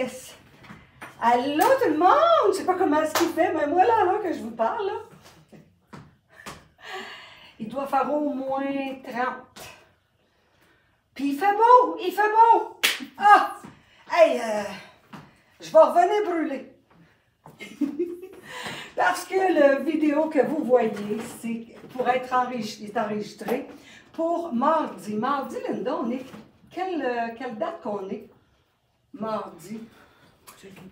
grossesse. Allô tout le monde! Je sais pas comment est-ce qu'il fait, mais moi là que je vous parle, là, il doit faire au moins 30. Puis il fait beau! Il fait beau! Ah! Hey! Je vais revenir brûler. Parce que la vidéo que vous voyez, c'est pour être enregistré pour mardi. Mardi, Linda, on est... Quelle date qu'on est? Mardi.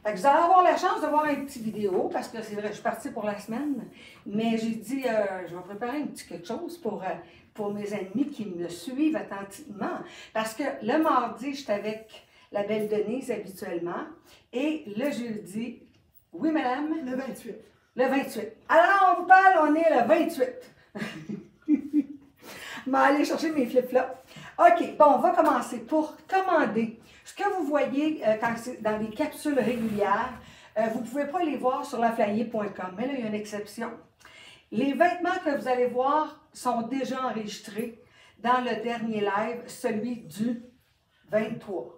Fait que vous allez avoir la chance de voir une petite vidéo, parce que c'est vrai, je suis partie pour la semaine, mais j'ai dit, je vais préparer un petit quelque chose pour mes ennemis qui me suivent attentivement. Parce que le mardi, je suis avec la belle Denise habituellement, et le jeudi, oui madame? Le 28. Le 28. Alors, on vous parle, on est le 28. Je vais aller chercher mes flip-flops. OK, bon, on va commencer. Pour commander, ce que vous voyez quand c'est dans les capsules régulières, vous ne pouvez pas les voir sur laflayer.com, mais là, il y a une exception. Les vêtements que vous allez voir sont déjà enregistrés dans le dernier live, celui du 23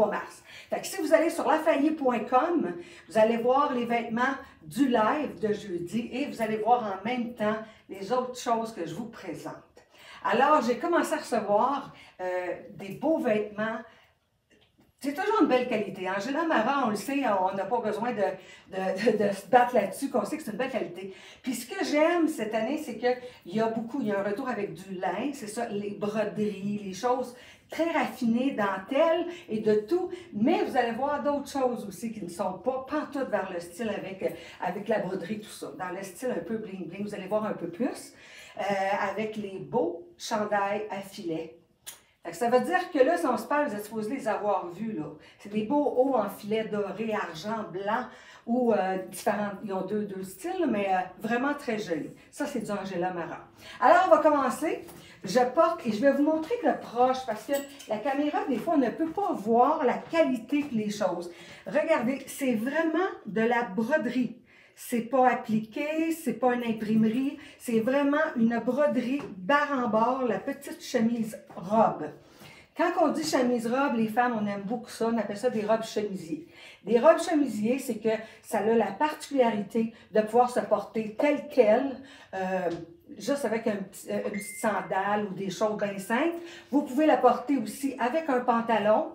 mars. Fait que si vous allez sur laflayer.com, vous allez voir les vêtements du live de jeudi et vous allez voir en même temps les autres choses que je vous présente. Alors, j'ai commencé à recevoir des beaux vêtements. C'est toujours une belle qualité. Angela Mara, on le sait, on n'a pas besoin de se battre là-dessus, qu'on sait que c'est une belle qualité. Puis ce que j'aime cette année, c'est qu'il y a un retour avec du lin, c'est ça, les broderies, les choses très raffinées, dentelles et de tout. Mais vous allez voir d'autres choses aussi qui ne sont pas pantoute vers le style avec la broderie, tout ça. Dans le style un peu bling-bling, vous allez voir un peu plus, avec les beaux chandails à filet. Ça veut dire que là, si on se parle, vous êtes supposés les avoir vus, là. C'est des beaux hauts en filet doré, argent, blanc, ou différents, ils ont deux styles, mais vraiment très jolis. Ça, c'est du Angela Mara. Alors, on va commencer. Je porte, et je vais vous montrer le proche, parce que la caméra, des fois, on ne peut pas voir la qualité des choses. Regardez, c'est vraiment de la broderie. C'est pas appliqué, c'est pas une imprimerie, c'est vraiment une broderie barre en bord, la petite chemise robe. Quand on dit chemise robe, les femmes, on aime beaucoup ça, on appelle ça des robes chemisiers. Des robes chemisiers, c'est que ça a la particularité de pouvoir se porter telle qu'elle, juste avec une petite sandale ou des choses bien simples. Vous pouvez la porter aussi avec un pantalon.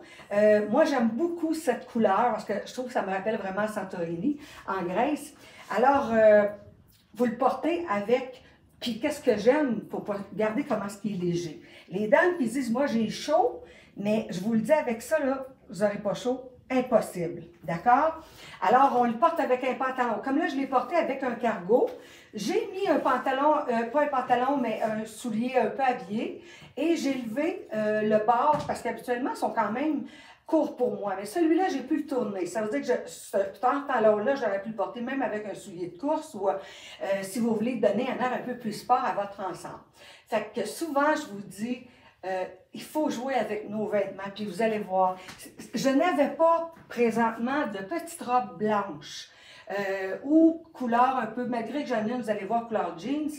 Moi, j'aime beaucoup cette couleur parce que je trouve que ça me rappelle vraiment Santorini, en Grèce. Alors, vous le portez avec... Puis, qu'est-ce que j'aime? Il faut regarder comment est-ce qu'il est léger. Les dames qui disent, moi, j'ai chaud, mais je vous le dis, avec ça, là, vous n'aurez pas chaud. Impossible. D'accord? Alors, on le porte avec un pantalon. Comme là, je l'ai porté avec un cargo. J'ai mis un pantalon, pas un pantalon, mais un soulier un peu habillé. Et j'ai levé le bord, parce qu'habituellement, ils sont quand même courts pour moi. Mais celui-là, j'ai pu le tourner. Ça veut dire que ce pantalon-là, j'aurais pu le porter même avec un soulier de course ou si vous voulez donner un air un peu plus sport à votre ensemble. Fait que souvent, je vous dis... il faut jouer avec nos vêtements, puis vous allez voir. Je n'avais pas présentement de petites robes blanches ou couleur un peu, malgré que j'en ai, vous allez voir couleur jeans,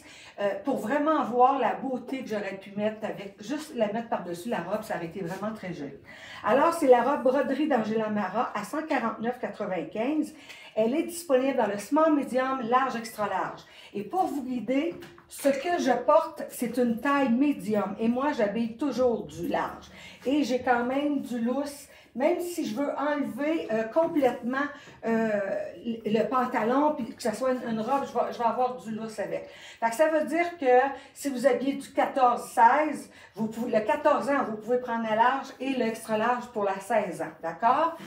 pour vraiment voir la beauté que j'aurais pu mettre avec, juste la mettre par-dessus la robe, ça aurait été vraiment très joli. Alors, c'est la robe broderie d'Angela Mara à 149,95. Elle est disponible dans le small, medium, large, extra large. Et pour vous guider, ce que je porte, c'est une taille médium. Et moi, j'habille toujours du large. Et j'ai quand même du lousse, même si je veux enlever complètement le pantalon, puis que ce soit une robe, je vais avoir du lousse avec. Fait que ça veut dire que si vous habillez du 14-16, le 14 ans, vous pouvez prendre la large et l'extra large pour la 16 ans. D'accord?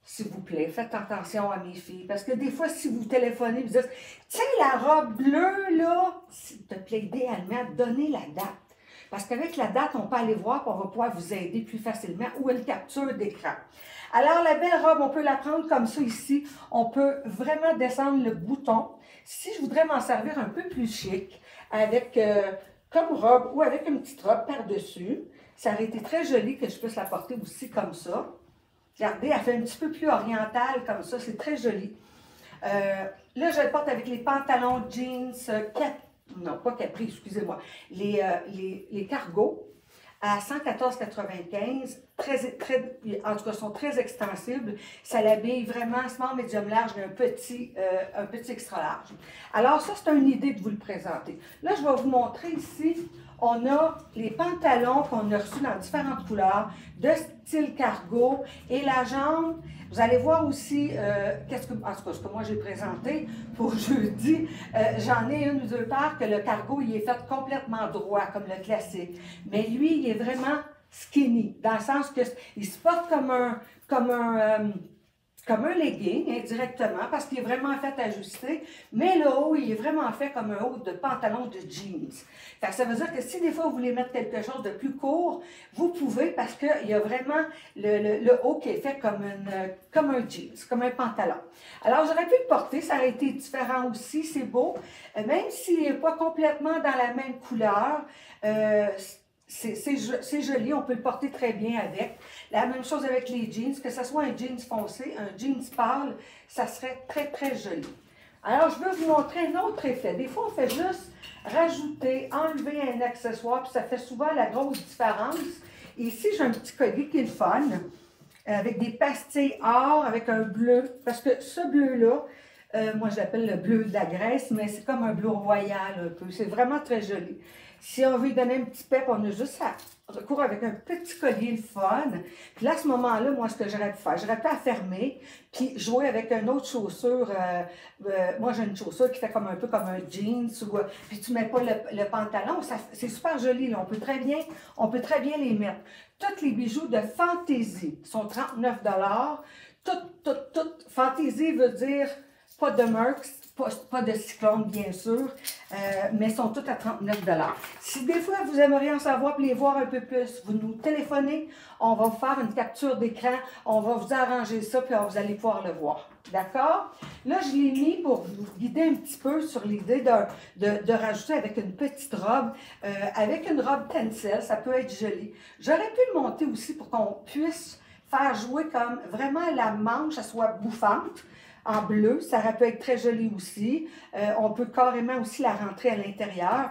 S'il vous plaît, faites attention à mes filles. Parce que des fois, si vous téléphonez, vous dites, tiens, la robe bleue, là, s'il te plaît, idéalement, donnez la date. Parce qu'avec la date, on peut aller voir, puis on va pouvoir vous aider plus facilement, ou une capture d'écran. Alors, la belle robe, on peut la prendre comme ça ici. On peut vraiment descendre le bouton. Si je voudrais m'en servir un peu plus chic, avec comme robe, ou avec une petite robe par-dessus, ça aurait été très joli que je puisse la porter aussi comme ça. Regardez, elle fait un petit peu plus orientale comme ça, c'est très joli. Là, je le porte avec les pantalons jeans, non, pas capri, excusez-moi, les cargos à 114,95. en tout cas, sont très extensibles. Ça l'habille vraiment small, medium, large, et un petit extra large. Alors ça, c'est une idée de vous le présenter. Là, je vais vous montrer ici, on a les pantalons qu'on a reçus dans différentes couleurs, de style cargo, et la jambe. Vous allez voir aussi, en tout cas, ce que moi j'ai présenté pour jeudi, j'en ai une ou deux paires que le cargo, il est fait complètement droit, comme le classique. Mais lui, il est vraiment skinny, dans le sens qu'il se porte comme un legging, indirectement, parce qu'il est vraiment fait ajuster, mais le haut, il est vraiment fait comme un haut de pantalon de jeans. Fait que ça veut dire que si des fois vous voulez mettre quelque chose de plus court, vous pouvez, parce qu'il y a vraiment le haut qui est fait comme un jeans, comme un pantalon. Alors, j'aurais pu le porter, ça aurait été différent aussi, c'est beau. Même s'il n'est pas complètement dans la même couleur, c'est joli, on peut le porter très bien avec. La même chose avec les jeans, que ce soit un jeans foncé, un jeans pâle, ça serait très, très joli. Alors, je veux vous montrer un autre effet. Des fois, on fait juste rajouter, enlever un accessoire, puis ça fait souvent la grosse différence. Ici, j'ai un petit collier qui est le fun, avec des pastilles or, avec un bleu, parce que ce bleu-là, moi, je l'appelle le bleu de la Grèce, mais c'est comme un bleu royal un peu. C'est vraiment très joli. Si on veut lui donner un petit pep, on a juste à recours avec un petit collier le fun. Puis là, à ce moment-là, moi, ce que j'aurais pu faire, j'aurais pu la fermer, puis jouer avec une autre chaussure. Moi, j'ai une chaussure qui fait un peu comme un jeans, puis tu ne mets pas le pantalon. C'est super joli, là. On peut très bien les mettre. Tous les bijoux de fantaisie sont 39 $. Tout. Fantaisie veut dire pas de Merx, pas de cyclone, bien sûr, mais sont toutes à 39 $. Si des fois vous aimeriez en savoir et les voir un peu plus, vous nous téléphonez, on va vous faire une capture d'écran, on va vous arranger ça, puis vous allez pouvoir le voir. D'accord? Là, je l'ai mis pour vous guider un petit peu sur l'idée de rajouter avec une petite robe, avec une robe tencel, ça peut être joli. J'aurais pu le monter aussi pour qu'on puisse faire jouer comme vraiment la manche, ça soit bouffante. En bleu, ça peut être très joli aussi. On peut carrément aussi la rentrer à l'intérieur.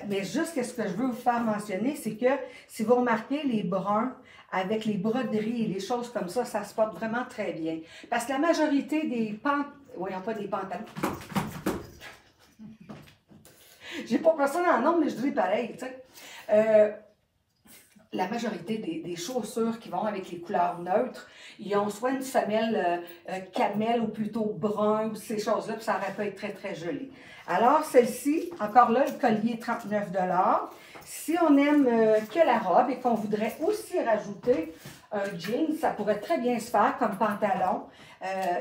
Mais juste ce que je veux vous faire mentionner, c'est que si vous remarquez les bruns avec les broderies et les choses comme ça se porte vraiment très bien. Parce que la majorité des pantalons, pas des pantalons. J'ai pas personne en nombre, mais je dis pareil, tu sais. La majorité des chaussures qui vont avec les couleurs neutres, ils ont soit une semelle camel ou plutôt brun ou ces choses-là, puis ça aurait pu être très, très joli. Alors, celle-ci, encore là, le collier est 39 $. Si on aime que la robe et qu'on voudrait aussi rajouter un jean, ça pourrait très bien se faire comme pantalon.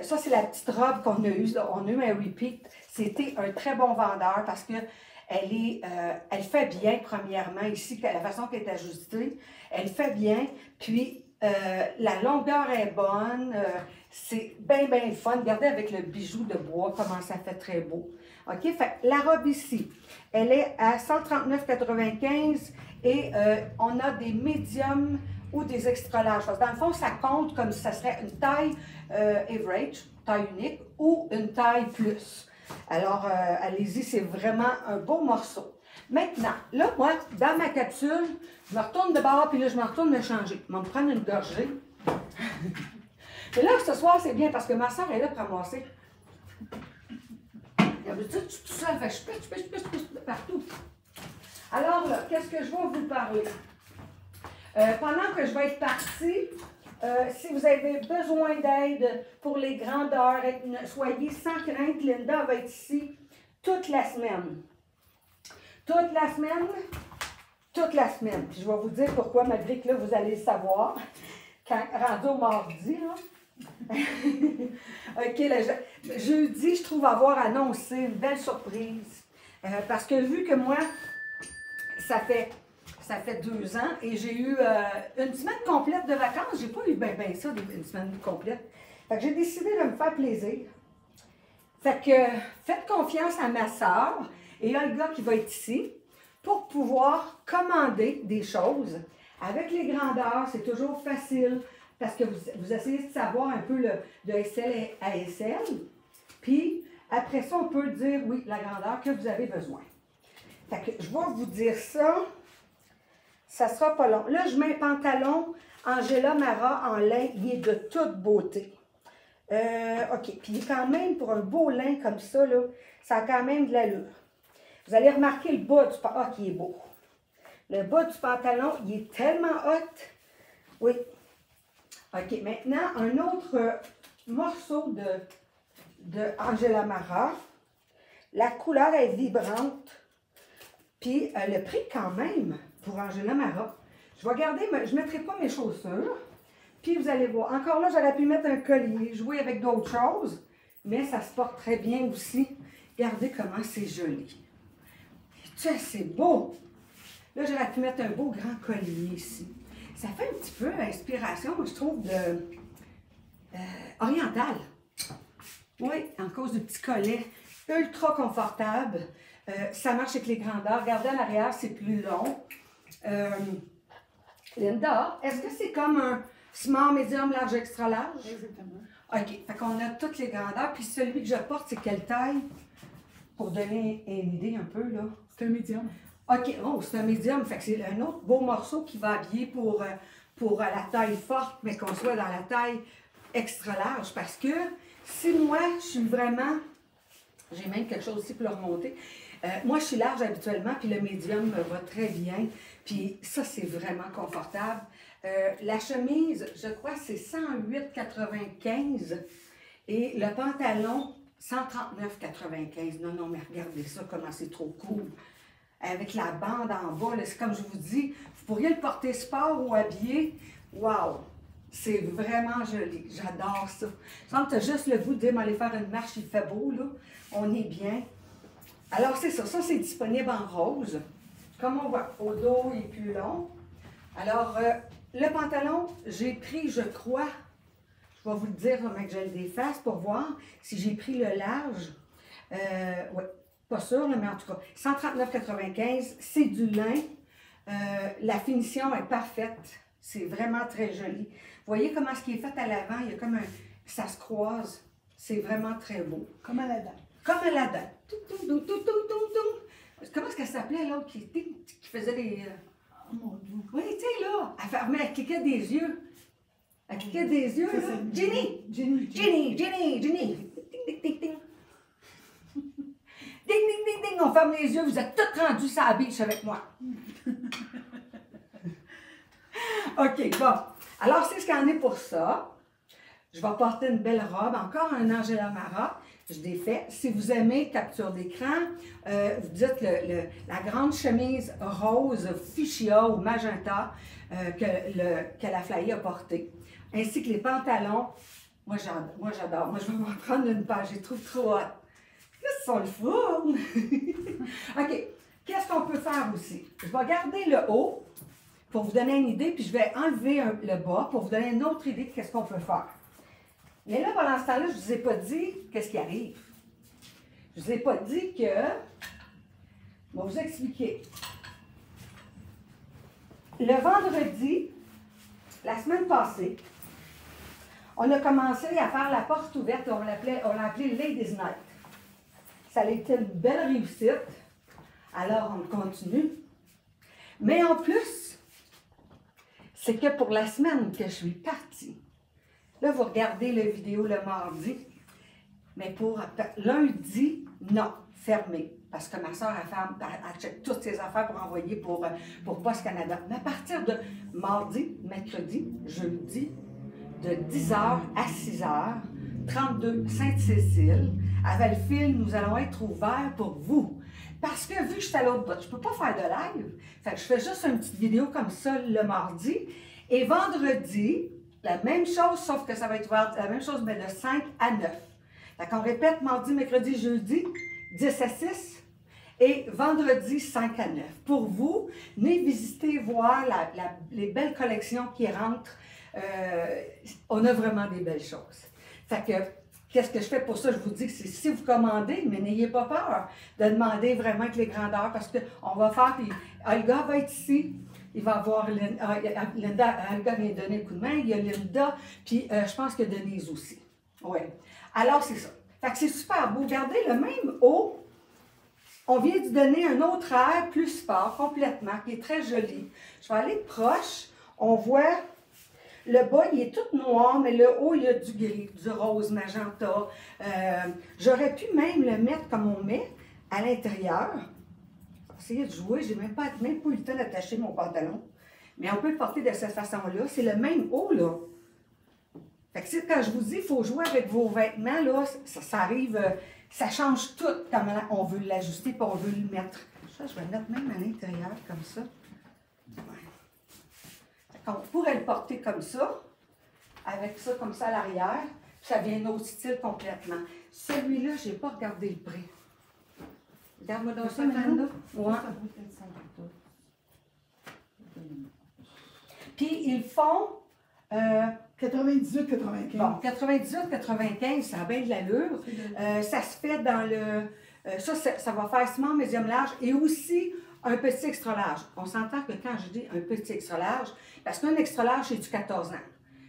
Ça, c'est la petite robe qu'on a eue. On a eu un repeat. C'était un très bon vendeur parce que elle fait bien, premièrement, ici, la façon qu'elle est ajustée. Elle fait bien, puis la longueur est bonne. C'est bien, bien fun. Regardez avec le bijou de bois, comment ça fait très beau. OK? Fait la robe ici, elle est à 139,95 et on a des médiums ou des extra larges. Parce que dans le fond, ça compte comme si ça serait une taille average, taille unique, ou une taille plus. Alors, allez-y, c'est vraiment un beau morceau. Maintenant, là, moi, dans ma capsule, je me retourne de bord, puis là, je me retourne me changer. Je vais me prendre une gorgée. Mais là, ce soir, c'est bien parce que ma soeur est là pour ramasser. D'habitude, je suis tout seul, fait que je pisse partout. Alors là, qu'est-ce que je vais vous parler? Pendant que je vais être partie, si vous avez besoin d'aide pour les grandeurs, soyez sans crainte, Linda va être ici toute la semaine. Toute la semaine. Puis je vais vous dire pourquoi, malgré que là, vous allez le savoir, quand rendu au mardi, là. OK, jeudi, je trouve avoir annoncé une belle surprise. Parce que vu que moi, ça fait 2 ans et j'ai eu une semaine complète de vacances. J'ai pas eu ben ça, une semaine complète. Fait que j'ai décidé de me faire plaisir. Fait que faites confiance à ma soeur et à le gars qui va être ici pour pouvoir commander des choses. Avec les grandeurs, c'est toujours facile parce que vous essayez de savoir un peu de SL à SL. Puis après ça, on peut dire, oui, la grandeur que vous avez besoin. Fait que je vais vous dire ça. Ça sera pas long. Là, je mets un pantalon Angela Mara en lin, il est de toute beauté. OK, puis il est quand même, pour un beau lin comme ça, là, ça a quand même de l'allure. Vous allez remarquer le bas du pantalon. Ah, qui est beau. Le bas du pantalon, il est tellement hot. Oui. OK, maintenant, un autre morceau de Angela Mara. La couleur est vibrante. Puis le prix quand même pour Angela Mara. Je vais garder, je ne mettrai pas mes chaussures. Puis vous allez voir, encore là, j'aurais pu mettre un collier, jouer avec d'autres choses, mais ça se porte très bien aussi. Regardez comment c'est joli. C'est beau. Là, j'aurais pu mettre un beau grand collier ici. Ça fait un petit peu inspiration, moi, je trouve, oriental. Oui, en cause du petit collet. Ultra confortable. Ça marche avec les grandeurs. Regardez en arrière, c'est plus long. Linda, est-ce que c'est comme un small, medium, large, extra large? Exactement. OK. Fait qu'on a toutes les grandeurs. Puis celui que je porte, c'est quelle taille? Pour donner une idée un peu, là. C'est un médium. OK. Oh, c'est un médium. Fait que c'est un autre beau morceau qui va habiller pour la taille forte, mais qu'on soit dans la taille extra large. Parce que si moi, je suis vraiment... J'ai même quelque chose aussi pour le remonter. Moi, je suis large habituellement, puis le médium me va très bien. Puis ça, c'est vraiment confortable. La chemise, je crois, c'est 108,95 et le pantalon, 139,95. Non, non, mais regardez ça, comment c'est trop cool. Avec la bande en bas, c'est comme je vous dis, vous pourriez le porter sport ou habillé. Wow! C'est vraiment joli. J'adore ça. Je sens que tu as juste le goût de dire, aller faire une marche, il fait beau, là. On est bien. Alors, c'est ça. Ça, c'est disponible en rose. Comme on voit, au dos, il est plus long. Alors, le pantalon, j'ai pris, je crois, je vais vous le dire, mais que je le défasse pour voir si j'ai pris le large. Oui, pas sûr, mais en tout cas, 139,95, c'est du lin. La finition est parfaite. C'est vraiment très joli. Vous voyez comment ce qui est fait à l'avant, il y a comme un... Ça se croise. C'est vraiment très beau. Comme à la dent. Comme à la dent. Comment est-ce qu'elle s'appelait, là, qui faisait des... Oh mon Dieu. Oui, tu sais, là, elle cliquait des yeux. Elle cliquait des yeux, là. Jenny! Jenny. Jenny! Jenny! Jenny! Ding, ding, ding, ding. Ding, ding, ding, ding. On ferme les yeux. Vous êtes toutes rendus sur la biche avec moi. OK, bon. Alors, c'est ce qu'il y en est pour ça. Je vais porter une belle robe. Encore un Angela Mara. Je défais. Si vous aimez capture d'écran, vous dites la grande chemise rose, fuchsia ou magenta que la Flyée a portée. Ainsi que les pantalons. Moi, j'adore. Moi, je vais m'en prendre une page. Je les trouve trop hot. Qu'est-ce qu'ils sont le fun! OK. Qu'est-ce qu'on peut faire aussi? Je vais garder le haut pour vous donner une idée, puis je vais enlever le bas pour vous donner une autre idée de qu'est-ce qu'on peut faire. Mais là, pendant ce temps-là, je ne vous ai pas dit qu'est-ce qui arrive. Je ne vous ai pas dit que... Je vais vous expliquer. Le vendredi, la semaine passée, on a commencé à faire la porte ouverte, on l'a appelé Ladies Night. Ça a été une belle réussite. Alors, on continue. Mais en plus, c'est que pour la semaine que je suis partie, là, vous regardez la vidéo le mardi, mais pour lundi, non, fermé. Parce que ma soeur, elle check toutes ses affaires pour envoyer pour Post Canada. Mais à partir de mardi, mercredi, jeudi, de 10h à 6h, 32 Sainte-Cécile, à Valleyfield, nous allons être ouverts pour vous. Parce que vu que je suis à l'autre bout, je ne peux pas faire de live. Fait que je fais juste une petite vidéo comme ça le mardi. Et vendredi, la même chose, sauf que ça va être ouvert, la même chose, mais de 5 à 9. Fait qu'on répète mardi, mercredi, jeudi, 10 à 6. Et vendredi, 5 à 9. Pour vous, venez visiter, voir les belles collections qui rentrent. On a vraiment des belles choses. Fait que, qu'est-ce que je fais pour ça? Je vous dis que c'est si vous commandez, mais n'ayez pas peur de demander vraiment avec les grandeurs parce qu'on va faire, puis Olga va être ici. Il va avoir Linda, Olga vient donner le coup de main, il y a Linda, puis je pense que Denise aussi. Oui. Alors, c'est ça. Fait que c'est super beau. Regardez le même haut. On vient de donner un autre air plus sport complètement, qui est très joli. Je vais aller proche. On voit Le bas, il est tout noir, mais le haut, il y a du gris, du rose, magenta. J'aurais pu même le mettre comme on met à l'intérieur. Essayer de jouer, j'ai même pas eu le temps d'attacher mon pantalon. Mais on peut le porter de cette façon-là. C'est le même haut, là. Fait que quand je vous dis, il faut jouer avec vos vêtements, là, ça arrive, ça change tout comment on veut l'ajuster et on veut le mettre. Ça, je vais le mettre même à l'intérieur, comme ça. Ouais. On pourrait le porter comme ça, avec ça comme ça à l'arrière, puis ça vient un autre style complètement. Celui-là, je n'ai pas regardé le prix. Regarde-moi dans ça, maintenant. Ouais. Puis, ils font... 98-95. Bon, 98-95, ça a bien de l'allure. Ça se fait dans le... ça va faire small, médium, large et aussi un petit extra large. On s'entend que quand je dis un petit extra large, parce qu'un extra large, c'est du 14 ans.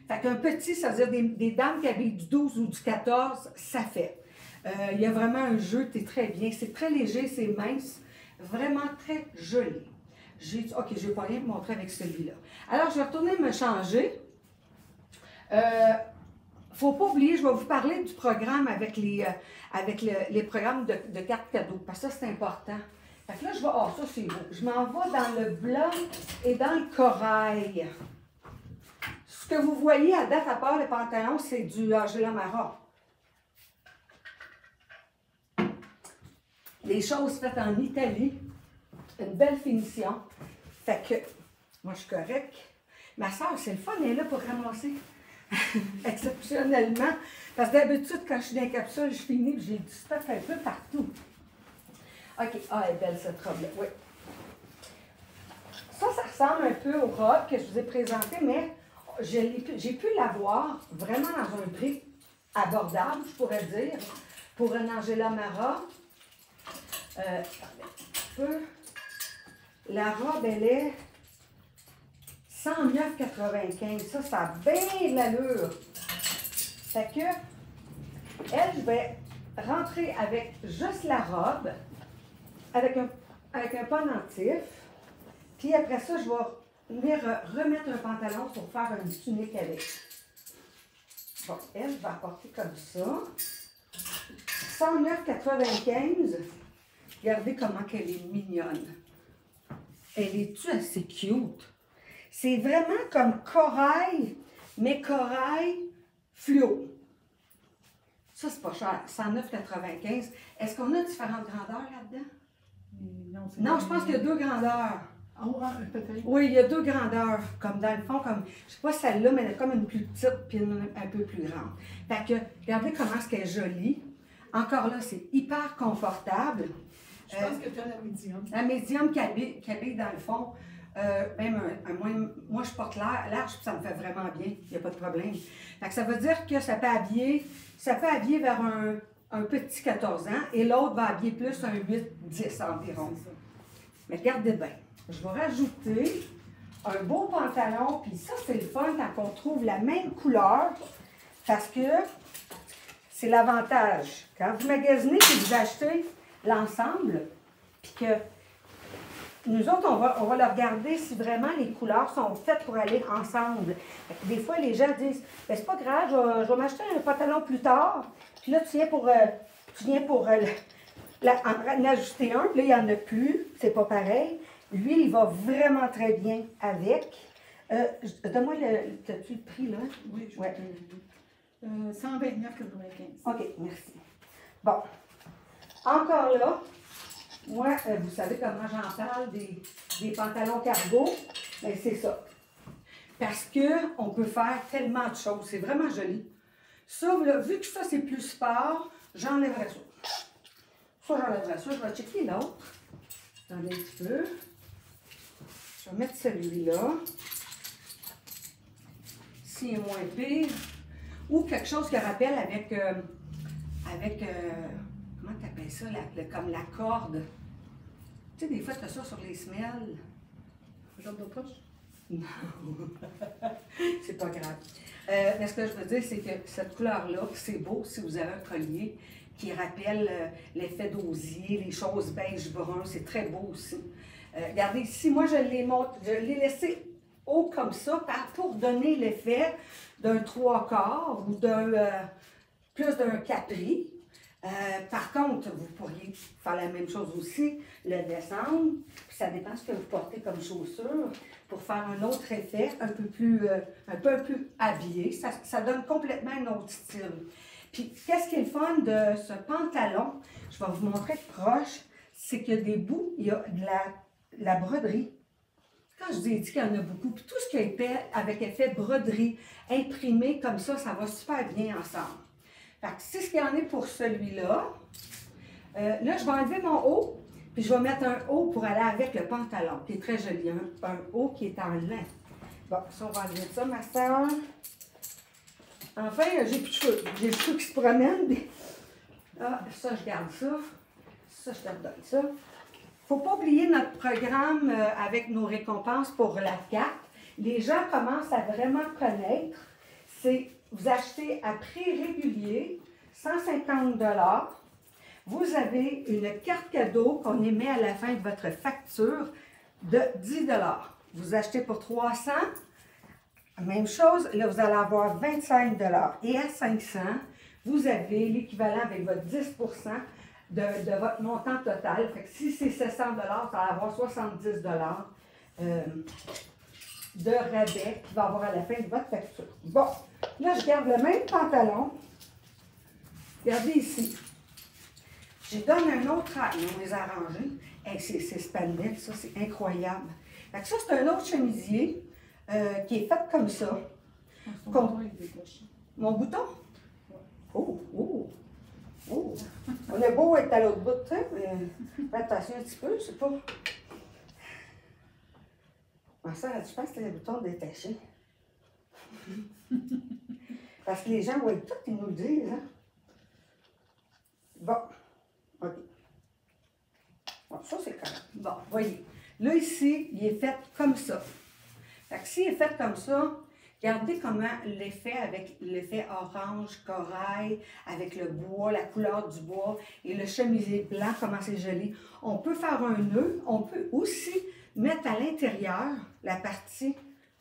Fait qu'un petit, ça veut dire des dames qui habillent du 12 ou du 14, ça fait. Il y a vraiment un jeu, c'est très bien. C'est très léger, c'est mince. Vraiment très joli. OK, je ne vais pas rien vous montrer avec celui-là. Alors, je vais retourner me changer. Faut pas oublier, je vais vous parler du programme avec les programmes de cartes cadeaux, parce que ça, c'est important. Fait que là, je vais... ça, c'est beau. Je m'en vais dans le blanc et dans le corail. Ce que vous voyez à date, à part les pantalons, c'est du Angela Mara. Les choses faites en Italie. Une belle finition. Fait que, moi, je suis correcte. Ma soeur, c'est le fun, elle est là pour ramasser. Exceptionnellement. Parce que d'habitude, quand je suis dans la capsule, je finis et j'ai du stock un peu partout. OK. Ah, elle est belle cette robe-là. Oui. Ça ressemble un peu aux robes que je vous ai présentées, mais j'ai pu l'avoir vraiment dans un prix abordable, je pourrais dire, pour un Angela Mara. Attendez un peu. La robe, elle est 109,95. Ça a bien de l'allure. Fait que, elle, je vais rentrer avec juste la robe, avec un pendentif. Puis après ça, je vais venir remettre un pantalon pour faire une tunique avec. Bon, elle va porter comme ça. 109,95. Regardez comment elle est mignonne. Elle est-tu assez cute? C'est vraiment comme corail, mais corail fluo. Ça, c'est pas cher. 109,95. Est-ce qu'on a différentes grandeurs là-dedans? Non, je pense qu'il y a deux grandeurs. Peut-être. Oui, il y a deux grandeurs. Comme dans le fond, comme, je sais pas celle-là, mais elle est comme une plus petite puis une un peu plus grande. Fait que, regardez comment est-ce qu'elle est jolie. Encore là, c'est hyper confortable. Je pense que tu as la médium. La médium qui habille dans le fond. Moi, je porte large, puis ça me fait vraiment bien. Il n'y a pas de problème. Fait que ça veut dire que ça peut habiller vers un petit 14 ans et l'autre va habiller plus un 8-10 environ. Mais regardez bien. Je vais rajouter un beau pantalon, puis ça, c'est le fun quand on trouve la même couleur, parce que c'est l'avantage. Quand vous magasinez et vous achetez l'ensemble, puis que nous autres, on va le regarder si vraiment les couleurs sont faites pour aller ensemble. Des fois, les gens disent, ben, c'est pas grave, je vais m'acheter un pantalon plus tard, puis là, tu viens pour en ajuster un, puis là, il n'y en a plus, c'est pas pareil. Lui, il va vraiment très bien avec. Donne-moi t'as-tu le prix, là? Oui, je ouais. 129,95. OK, merci. Bon. Encore là, moi, vous savez comment j'en parle des pantalons cargo? Bien, c'est ça. Parce qu'on peut faire tellement de choses. C'est vraiment joli. Ça, là, vu que ça, c'est plus sport, j'enlèverai ça. Ça, j'enlèverai ça. Je vais checker l'autre. Attendez un petit peu. Je vais mettre celui-là. S'il est moins pire. Ou quelque chose qui rappelle avec comment tu appelles ça? Comme la corde. Tu sais, des fois, tu as ça sur les semelles. Genre de poche? Non. C'est pas grave. Mais ce que je veux dire, c'est que cette couleur-là, c'est beau si vous avez un collier qui rappelle l'effet d'osier, les choses beige brun. C'est très beau aussi. Regardez ici, moi, je l'ai laissé haut comme ça pour donner l'effet d'un 3/4 ou d'un plus d'un capri. Par contre, vous pourriez faire la même chose aussi, le descendre, puis ça dépend ce que vous portez comme chaussure, pour faire un autre effet, un peu plus habillé. Ça donne complètement un autre style. Puis, qu'est-ce qui est le fun de ce pantalon? Je vais vous montrer de proche, c'est qu'il y a des bouts, il y a de la broderie. Quand je dis qu'il y en a beaucoup, puis tout ce qui est fait avec effet broderie, imprimé comme ça va super bien ensemble. Fait que c'est ce qu'il y en a pour celui-là. Là, je vais enlever mon haut, puis je vais mettre un haut pour aller avec le pantalon, qui est très joli. Un haut qui est en lin. Bon, ça, on va enlever ça, ma soeur. Enfin, j'ai plus de cheveux. J'ai les cheveux qui se promènent. Ah, ça, je garde ça. Ça, je te redonne ça. Il ne faut pas oublier notre programme avec nos récompenses pour la carte. Les gens commencent à vraiment connaître. C'est, vous achetez à prix régulier, 150 $. Vous avez une carte cadeau qu'on émet à la fin de votre facture de 10 $. Vous achetez pour 300 $. Même chose, là, vous allez avoir 25 $. Et à 500 $, vous avez l'équivalent avec votre 10 % de votre montant total. Fait que si c'est 700 $, ça va avoir 70 $ de rabais qu'il va avoir à la fin de votre facture. Bon, là, je garde le même pantalon. Regardez ici. Je donne un autre air. On les a arrangés. Hey, c'est spandex, ça, c'est incroyable. Fait que ça, c'est un autre chemisier qui est fait comme ça. Mon bouton? Oh, oh, oh. On est beau être à l'autre bout, tu sais, mais fais attention un petit peu, je sais pas. Ma soeur, je pense que c'est les boutons détachés. Parce que les gens voient tout, ils nous le disent, hein. Bon, OK. Bon, ça, c'est correct. Bon, voyez. Là, ici, il est fait comme ça. Fait que s'il est fait comme ça, regardez comment l'effet avec l'effet orange, corail, avec le bois, la couleur du bois et le chemisier blanc, comment c'est joli. On peut faire un nœud. On peut aussi mettre à l'intérieur la partie,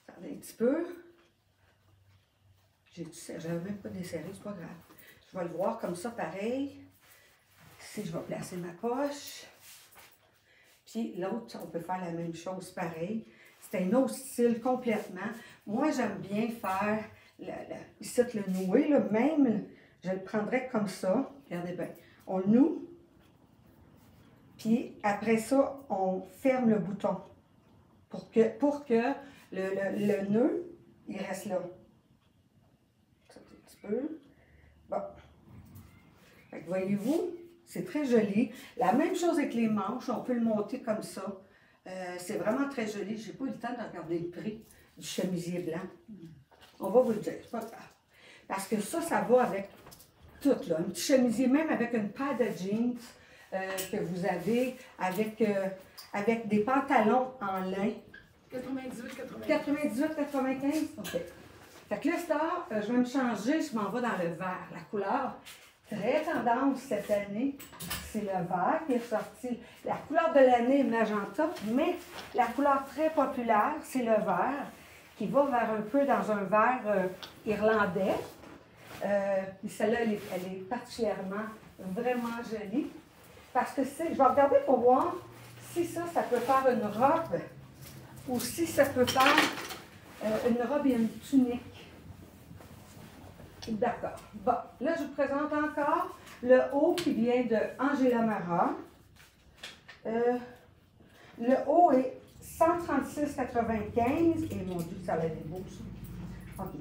regardez un petit peu. J'avais même pas desserré, c'est pas grave. Je vais le voir comme ça, pareil. Ici, je vais placer ma poche. Puis l'autre, on peut faire la même chose, pareil. C'est un autre style complètement. Moi, j'aime bien faire, ici, le noué, là, même, je le prendrais comme ça. Regardez bien. On le noue. Puis après ça, on ferme le bouton pour que le nœud, il reste là. Ça, un petit peu. Bon. Fait que voyez-vous, c'est très joli. La même chose avec les manches, on peut le monter comme ça. C'est vraiment très joli. Je n'ai pas eu le temps de regarder le prix du chemisier blanc. On va vous le dire, c'est pas grave. Parce que ça va avec tout, là. Un petit chemisier, même avec une paire de jeans que vous avez, avec des pantalons en lin. 98-95. OK. Fait que là, je vais me changer, je m'en vais dans le vert. La couleur très tendance cette année, c'est le vert qui est sorti. La couleur de l'année est magenta, mais la couleur très populaire, c'est le vert, qui va vers un peu dans un vert irlandais. Puis celle-là, elle est particulièrement vraiment jolie. Parce que je vais regarder pour voir si ça peut faire une robe ou si ça peut faire une robe et une tunique. D'accord. Bon, là, je vous présente encore le haut qui vient de Angela Mara. Le haut est 136,95. Et mon Dieu, ça va être beau, ça. OK.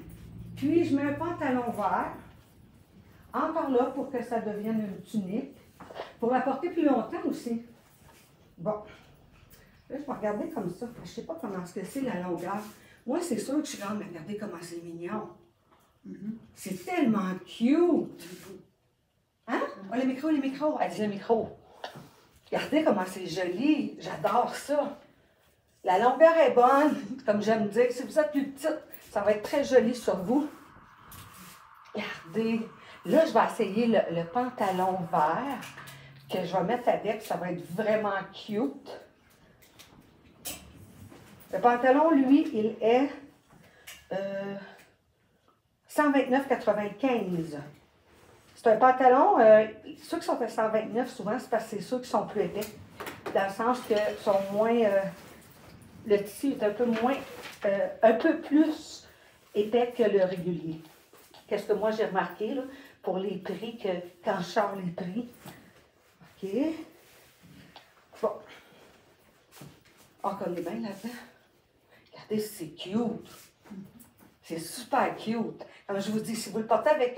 Puis, je mets un pantalon vert. Encore là, pour que ça devienne une tunique. Pour la porter plus longtemps aussi. Bon. Là, je vais regarder comme ça. Je ne sais pas comment c'est la longueur. Moi, c'est sûr que je suis grande, mais regardez comment c'est mignon. C'est tellement cute! Hein? Oh, le micro, le micro. Elle dit le micro. Regardez comment c'est joli. J'adore ça. La longueur est bonne, comme j'aime dire. Si vous êtes plus petite, ça va être très joli sur vous. Regardez. Là, je vais essayer le pantalon vert que je vais mettre avec. Ça va être vraiment cute. Le pantalon, lui, il est 129,95. C'est un pantalon, ceux qui sont à 129, souvent, c'est parce que c'est ceux qui sont plus épais. Dans le sens que sont moins, le tissu est un peu moins, un peu plus épais que le régulier. Qu'est-ce que moi j'ai remarqué là, pour les prix, que quand je sors les prix. OK. Bon. Encore les bains là-dedans. Regardez, c'est cute. C'est super cute. Comme je vous dis, si vous le portez avec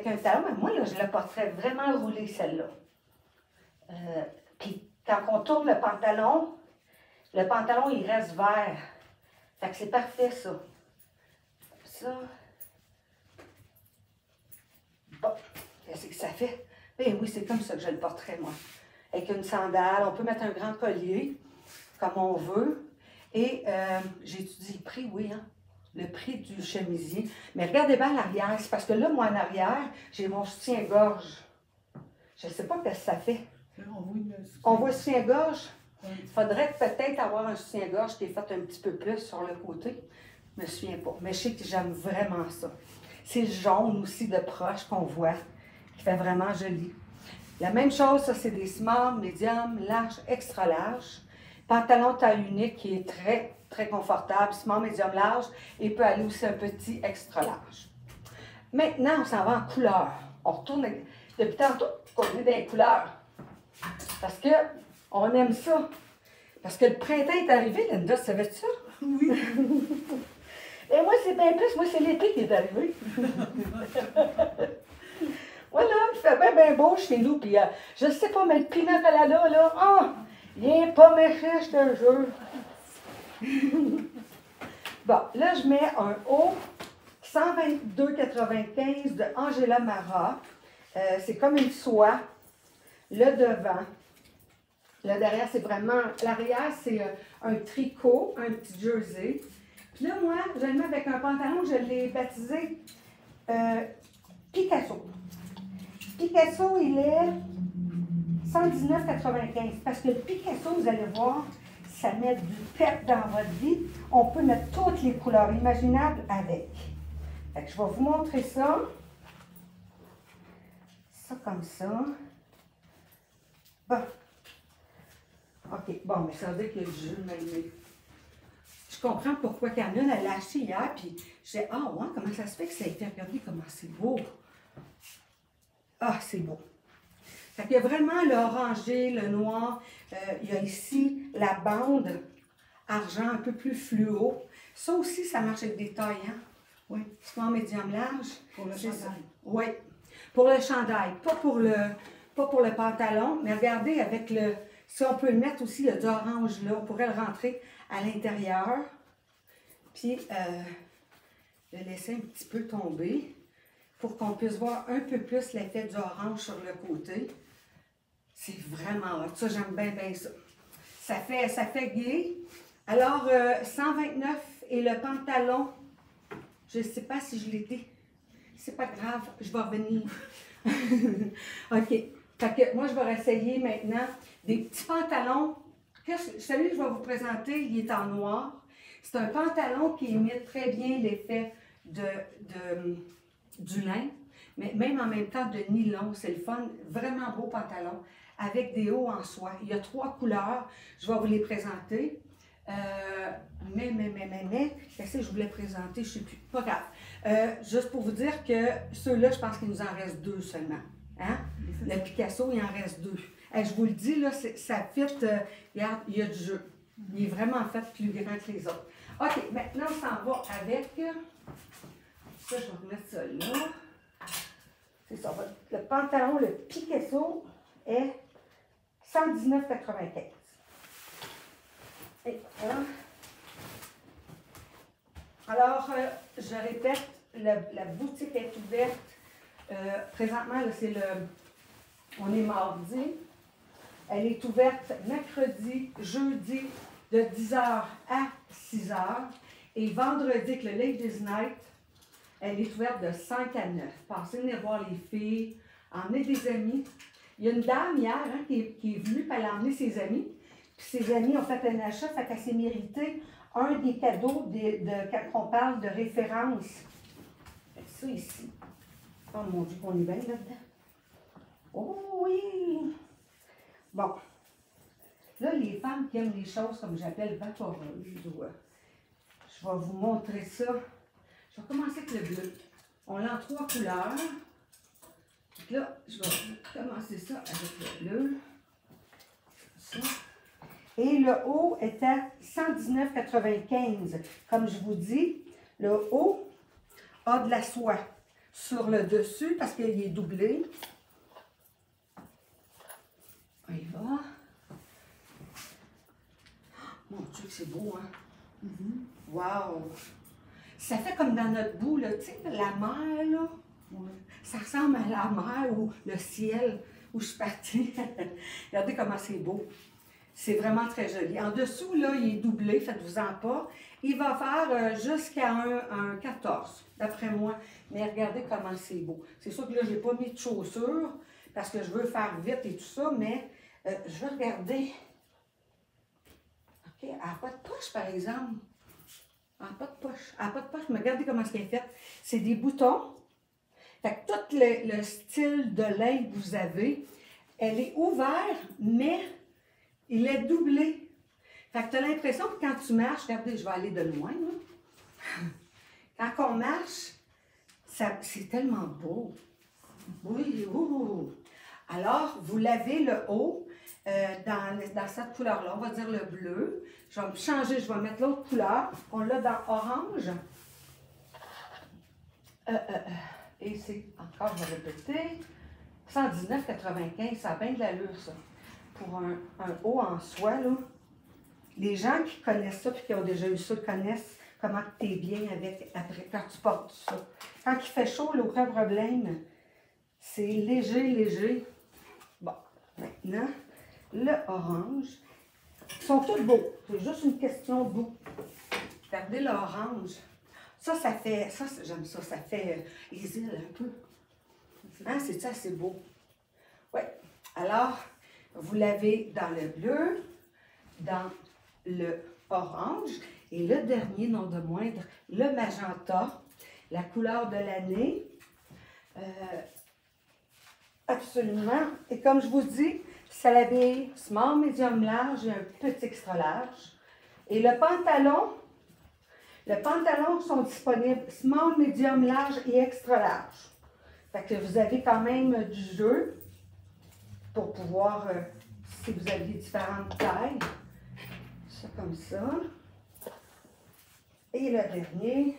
un talon, moi, là, je le porterais vraiment roulé, celle-là. Puis, quand on tourne le pantalon, il reste vert. Fait que c'est parfait, ça. Ça. Bon, qu'est-ce que ça fait? Ben oui, c'est comme ça que je le porterais, moi. Avec une sandale, on peut mettre un grand collier, comme on veut. Et j'ai étudié le prix, oui, hein? Le prix du chemisier. Mais regardez bien l'arrière. C'est parce que là, moi, en arrière, j'ai mon soutien-gorge. Je ne sais pas ce que ça fait. On voit le soutien-gorge? Il faudrait peut-être avoir un soutien-gorge qui est fait un petit peu plus sur le côté. Je ne me souviens pas. Mais je sais que j'aime vraiment ça. C'est le jaune aussi de proche qu'on voit, qui fait vraiment joli. La même chose, ça, c'est des small, medium, large, extra large. Pantalon taille unique qui est très, très confortable, small, medium, large, et peut aller aussi un petit extra large. Maintenant, on s'en va en couleur. On retourne depuis tantôt qu'on est dans les couleurs. Parce qu'on aime ça. Parce que le printemps est arrivé, Linda, tu savais ça? Oui. Et moi, c'est bien plus, moi, c'est l'été qui est arrivé. Voilà, il fait bien, bien beau chez nous. Puis, je sais pas, mais le pina colada, là, oh, il n'est pas méchant, je te jure. Bon, là, je mets un haut 122,95 de Angela Mara. C'est comme une soie. Le devant. Le derrière, c'est vraiment... L'arrière, c'est un tricot, un petit jersey. Puis là, moi, je le mets avec un pantalon, je l'ai baptisé Picasso. Picasso, il est 119,95. Parce que le Picasso, vous allez voir, ça met du pep dans votre vie. On peut mettre toutes les couleurs imaginables avec. Fait que je vais vous montrer ça. Ça comme ça. Bon. OK. Bon, mais ça veut dire que le jeu m'a aimé. Je comprends pourquoi Carmen, elle l'a acheté hier, puis je dis, ah ouais, comment ça se fait que ça a été regardé, comment c'est beau. Ah, c'est beau. Fait qu'il y a vraiment l'orangé, le noir. Il y a ici la bande argent un peu plus fluo. Ça aussi, ça marche avec des tailles, hein? Oui. Small, médium, large. Pour le chandail. Oui. Pour le chandail. Pas pour le pantalon, mais regardez avec le... Si on peut le mettre aussi, il y a de l'orange là, on pourrait le rentrer à l'intérieur. Puis, le laisser un petit peu tomber pour qu'on puisse voir un peu plus l'effet du orange sur le côté. C'est vraiment hot. Ça, j'aime bien, bien ça. Ça fait gai. Alors, 129 et le pantalon, je ne sais pas si je l'ai dit. C'est pas grave, je vais revenir. OK. Fait que moi, je vais essayer maintenant des petits pantalons. Celui que je vais vous présenter, il est en noir. C'est un pantalon qui imite très bien l'effet du lin, mais même en même temps de nylon. C'est le fun. Vraiment beau pantalon avec des hauts en soie. Il y a 3 couleurs. Je vais vous les présenter. Qu'est-ce que je voulais présenter? Je ne sais plus. Pas grave. Juste pour vous dire que ceux-là, je pense qu'il nous en reste 2 seulement. Hein? Le Picasso, il en reste 2. Je vous le dis, là, ça fit. Regarde, il y a du jeu. Il est vraiment fait plus grand que les autres. OK, maintenant, on s'en va avec. Ça, je vais remettre ça là. C'est ça. Le pantalon, le Picasso, est 119,95. Et voilà. Alors, je répète, la boutique est ouverte. Présentement, là, on est mardi. Elle est ouverte mercredi, jeudi, de 10h à 6h. Et vendredi, avec le Ladies Night, elle est ouverte de 5 à 9. Passez venir voir les filles, emmenez des amis. Il y a une dame hier qui est venue, puis elle a emmené ses amis. Puis ses amis ont fait un achat, fait qu'elle s'est méritée un des cadeaux quand on parle de référence. Ça ici. Oh mon Dieu, qu'on est bien là-dedans. Oh oui! Bon. Là, les femmes qui aiment les choses comme j'appelle vaporeuses, je vais vous montrer ça. Je vais commencer avec le bleu. On l'a en 3 couleurs. Donc là, je vais commencer ça avec le bleu. Ça. Et le haut est à 119,95. Comme je vous dis, le haut a de la soie sur le dessus parce qu'il est doublé. On y va. Mon Dieu, c'est beau, hein? Wow! Ça fait comme dans notre bout, là, tu sais, la mer, là. Ça ressemble à la mer ou le ciel où je suis partie. Regardez comment c'est beau. C'est vraiment très joli. En dessous, là, il est doublé, faites-vous-en pas. Il va faire jusqu'à un 14, d'après moi. Mais regardez comment c'est beau. C'est sûr que là, je n'ai pas mis de chaussures parce que je veux faire vite et tout ça, mais je vais regarder. OK, elle n'a pas de poche, par exemple. Elle n'a pas de poche. Elle n'a pas de poche, mais regardez comment c'est fait. C'est des boutons. Fait que tout le style de l'aile que vous avez, elle est ouverte, mais il est doublé. Fait que tu as l'impression que quand tu marches, regardez, je vais aller de loin, là. Quand on marche, c'est tellement beau. Oui, ouh. Alors, vous lavez le haut dans cette couleur-là. On va dire le bleu. Je vais me changer, je vais mettre l'autre couleur. On l'a dans orange. Et c'est, encore, je vais répéter, 119,95, ça a bien de l'allure, ça. Pour un haut en soie, là. Les gens qui connaissent ça, puis qui ont déjà eu ça, connaissent comment tu es bien avec, après, quand tu portes ça. Quand il fait chaud, là, aucun problème. C'est léger, léger. Bon, maintenant, le orange. Ils sont tous beaux. C'est juste une question de goût. Regardez l'orange. Ça fait, ça, j'aime ça, ça fait les îles un peu. Hein, c'est ça, c'est beau. Oui. Alors, vous l'avez dans le bleu, dans le orange, et le dernier, non de moindre, le magenta, la couleur de l'année. Absolument. Et comme je vous dis, ça l'habille small, medium, large et un petit extra large. Et le pantalon sont disponibles small, medium, large et extra large. Fait que vous avez quand même du jeu pour pouvoir, si vous aviez différentes tailles. Ça comme ça. Et le dernier,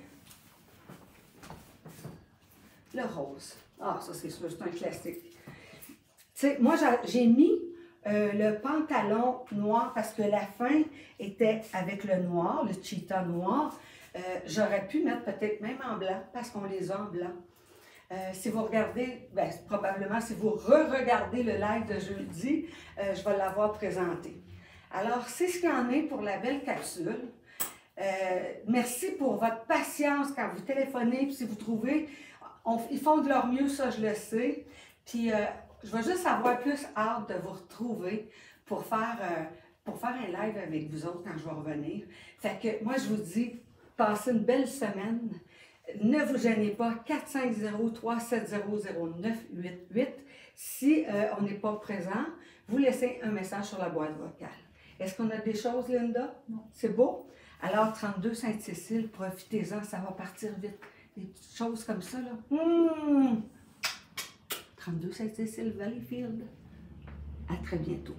le rose. Ah, ça c'est sûr, c'est un classique. Tu sais, moi j'ai mis le pantalon noir parce que la fin était avec le noir, le cheetah noir. J'aurais pu mettre peut-être même en blanc parce qu'on les a en blanc. Si vous regardez, ben, probablement si vous re-regardez le live de jeudi, je vais l'avoir présenté. Alors, c'est ce qu'il y en est pour la belle capsule. Merci pour votre patience quand vous téléphonez, puis si vous trouvez, ils font de leur mieux, ça je le sais. Puis je vais juste avoir plus hâte de vous retrouver pour faire un live avec vous autres quand je vais revenir. Fait que moi je vous dis, passez une belle semaine. Ne vous gênez pas, 450-370-0988. Si on n'est pas présent, vous laissez un message sur la boîte vocale. Est-ce qu'on a des choses, Linda? Non. C'est beau? Alors, 32 Sainte-Cécile, profitez-en, ça va partir vite. Des petites choses comme ça, là. 32 Sainte-Cécile, Valleyfield. À très bientôt.